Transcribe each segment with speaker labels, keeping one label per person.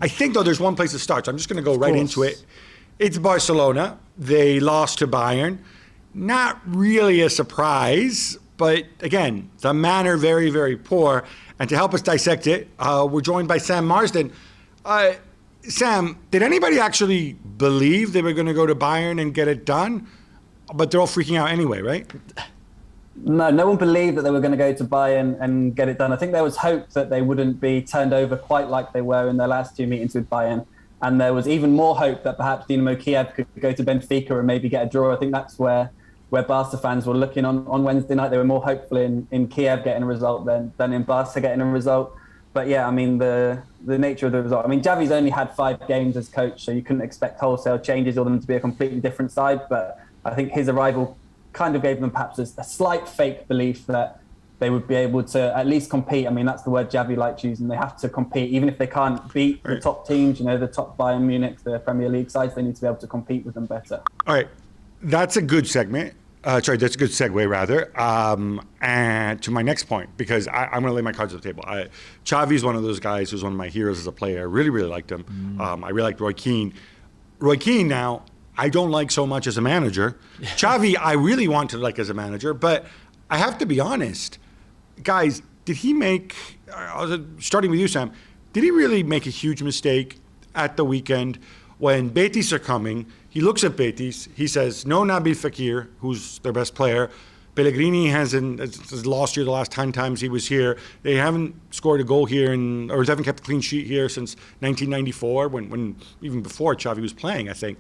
Speaker 1: I think, though, there's one place to start. So I'm just going to go right into it. It's Barcelona. They lost to Bayern. Not really a surprise, but again, the manner very, very poor. And to help us dissect it, we're joined by Sam Marsden. Sam, did anybody actually believe they were going to go to Bayern and get it done? But they're all freaking out anyway, right?
Speaker 2: No one believed that they were going to go to Bayern and get it done. I think there was hope that they wouldn't be turned over quite like they were in their last two meetings with Bayern. And there was even more hope that perhaps Dinamo Kiev could go to Benfica and maybe get a draw. I think that's where Barca fans were looking on Wednesday night. They were more hopeful in Kiev getting a result than in Barca getting a result. But yeah, I mean, the nature of the result. I mean, Xavi's only had 5 games as coach, so you couldn't expect wholesale changes or them to be a completely different side. But I think his arrival kind of gave them perhaps a slight fake belief that they would be able to at least compete. I mean, that's the word Xavi likes using. They have to compete. Even if they can't beat the top teams, the top Bayern Munich, the Premier League sides, they need to be able to compete with them better.
Speaker 1: All right. That's a good segment. That's a good segue, rather. And to my next point, because I'm going to lay my cards on the table. Xavi's one of those guys who's one of my heroes as a player. I really, really liked him. I really liked Roy Keane. Roy Keane now, I don't like so much as a manager. Xavi, I really want to like as a manager, but I have to be honest. Guys, did he make, starting with you, Sam, did he really make a huge mistake at the weekend when Betis are coming? He looks at Betis, he says, no Nabil Fekir, who's their best player. Pellegrini has lost here the last 10 times he was here. They haven't scored a goal here, or haven't kept a clean sheet here since 1994, when even before Xavi was playing, I think.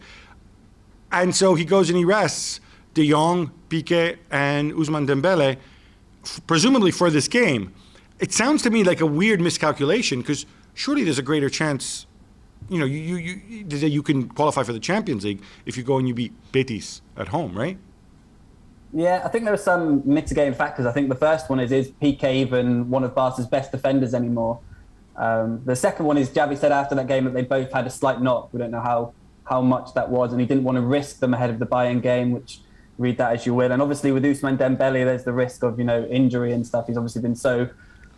Speaker 1: And so he goes and he rests De Jong, Piqué, and Ousmane Dembele, presumably for this game. It sounds to me like a weird miscalculation, because surely there's a greater chance, you can qualify for the Champions League if you go and you beat Betis at home, right?
Speaker 2: Yeah, I think there are some mitigating factors. I think the first one is Piqué even one of Barca's best defenders anymore? The second one is Xavi said after that game that they both had a slight knock. We don't know how much that was, and he didn't want to risk them ahead of the Bayern game, which read that as you will. And obviously with Ousmane Dembele, there's the risk of, injury and stuff. He's obviously been so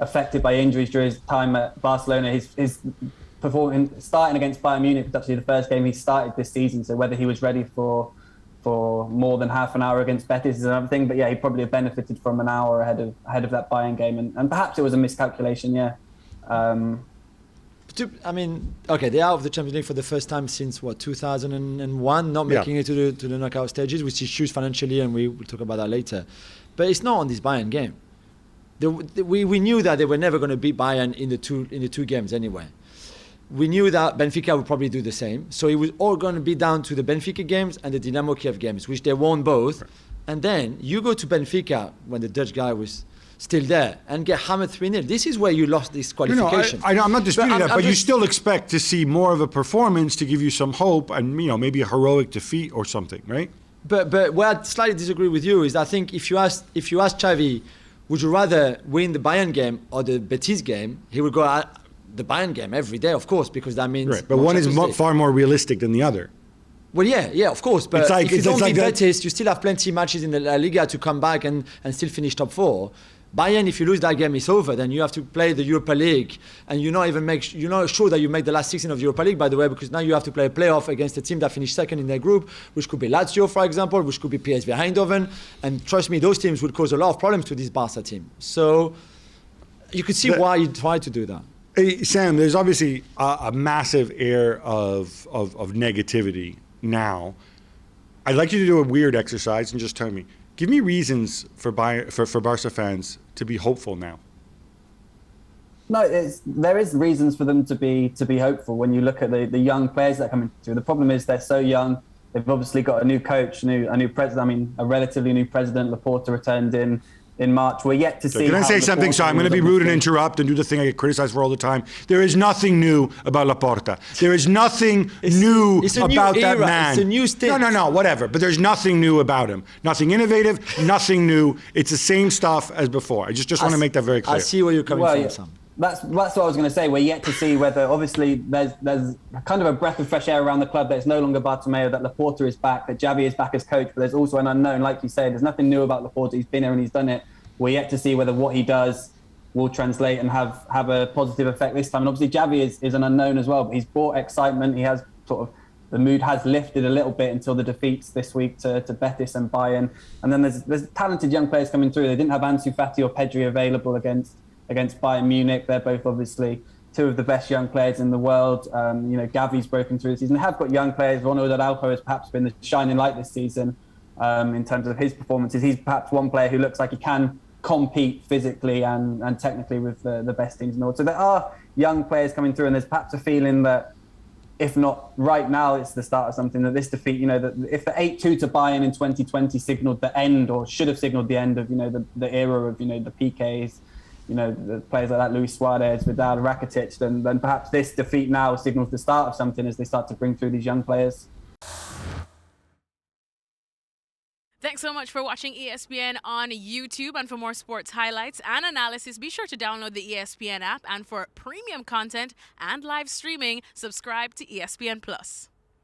Speaker 2: affected by injuries during his time at Barcelona. His starting against Bayern Munich was actually the first game he started this season. So whether he was ready for more than half an hour against Betis is another thing. But yeah, he probably benefited from an hour ahead of that Bayern game. And perhaps it was a miscalculation, yeah.
Speaker 3: They are out of the Champions League for the first time since 2001, not making it to the knockout stages, which is huge financially, and we will talk about that later. But it's not on this Bayern game. We knew that they were never going to beat Bayern in the two games anyway. We knew that Benfica would probably do the same. So it was all going to be down to the Benfica games and the Dinamo Kiev games, which they won both. Right. And then you go to Benfica when the Dutch guy was still there and get hammered 3-0. This is where you lost this qualification.
Speaker 1: I'm not disputing that, but you still expect to see more of a performance to give you some hope and maybe a heroic defeat or something, right?
Speaker 3: But where I slightly disagree with you is I think if you ask Xavi, would you rather win the Bayern game or the Betis game, he would go at the Bayern game every day, of course, because that means...
Speaker 1: Right, but one is far more realistic than the other.
Speaker 3: Well, yeah, of course. But if you don't beat Betis, you still have plenty of matches in the La Liga to come back and still finish top 4. Bayern, if you lose that game, it's over. Then you have to play the Europa League, and you're not sure that you make the last 16 of the Europa League, by the way, because now you have to play a playoff against a team that finished second in their group, which could be Lazio, for example, which could be PSV Eindhoven, and trust me, those teams would cause a lot of problems to this Barca team. So you could see why you try to do that.
Speaker 1: Hey, Sam, there's obviously a massive air of negativity now. I'd like you to do a weird exercise and just tell me, give me reasons for Barca fans to be hopeful now.
Speaker 2: No, there is reasons for them to be hopeful when you look at the young players that are coming through. The problem is they're so young. They've obviously got a new coach, a new president. I mean, a relatively new president. Laporta returned in March. We're yet to see.
Speaker 1: Can I say something? So I'm going to be rude and interrupt and do the thing I get criticized for all the time. There is nothing new about Laporta. There is nothing new about that man.
Speaker 3: It's a new state.
Speaker 1: No, whatever. But there's nothing new about him. Nothing innovative, nothing new. It's the same stuff as before. I just want to make that very clear.
Speaker 3: I see where you're coming from, Sam.
Speaker 2: That's what I was going to say. We're yet to see whether, obviously, there's kind of a breath of fresh air around the club that it's no longer Bartomeu, that Laporta is back, that Xavi is back as coach, but there's also an unknown. Like you say, there's nothing new about Laporta. He's been here and he's done it. We're yet to see whether what he does will translate and have a positive effect this time. And obviously Xavi is an unknown as well, but he's brought excitement. He has sort of, the mood has lifted a little bit until the defeats this week to Betis and Bayern. And then there's talented young players coming through. They didn't have Ansu Fati or Pedri available against Bayern Munich. They're both obviously two of the best young players in the world. Gavi's broken through the season. They have got young players. Ronald Araujo has perhaps been the shining light this season in terms of his performances. He's perhaps one player who looks like he can compete physically and technically with the best teams in the world. So there are young players coming through, and there's perhaps a feeling that, if not right now, it's the start of something. That this defeat, that if the 8-2 to Bayern in 2020 signaled the end, or should have signaled the end of, the era of, the PKs, the players like that, Luis Suarez, Vidal, Rakitic, then perhaps this defeat now signals the start of something as they start to bring through these young players.
Speaker 4: Thanks so much for watching ESPN on YouTube. And for more sports highlights and analysis, be sure to download the ESPN app. And for premium content and live streaming, subscribe to ESPN Plus.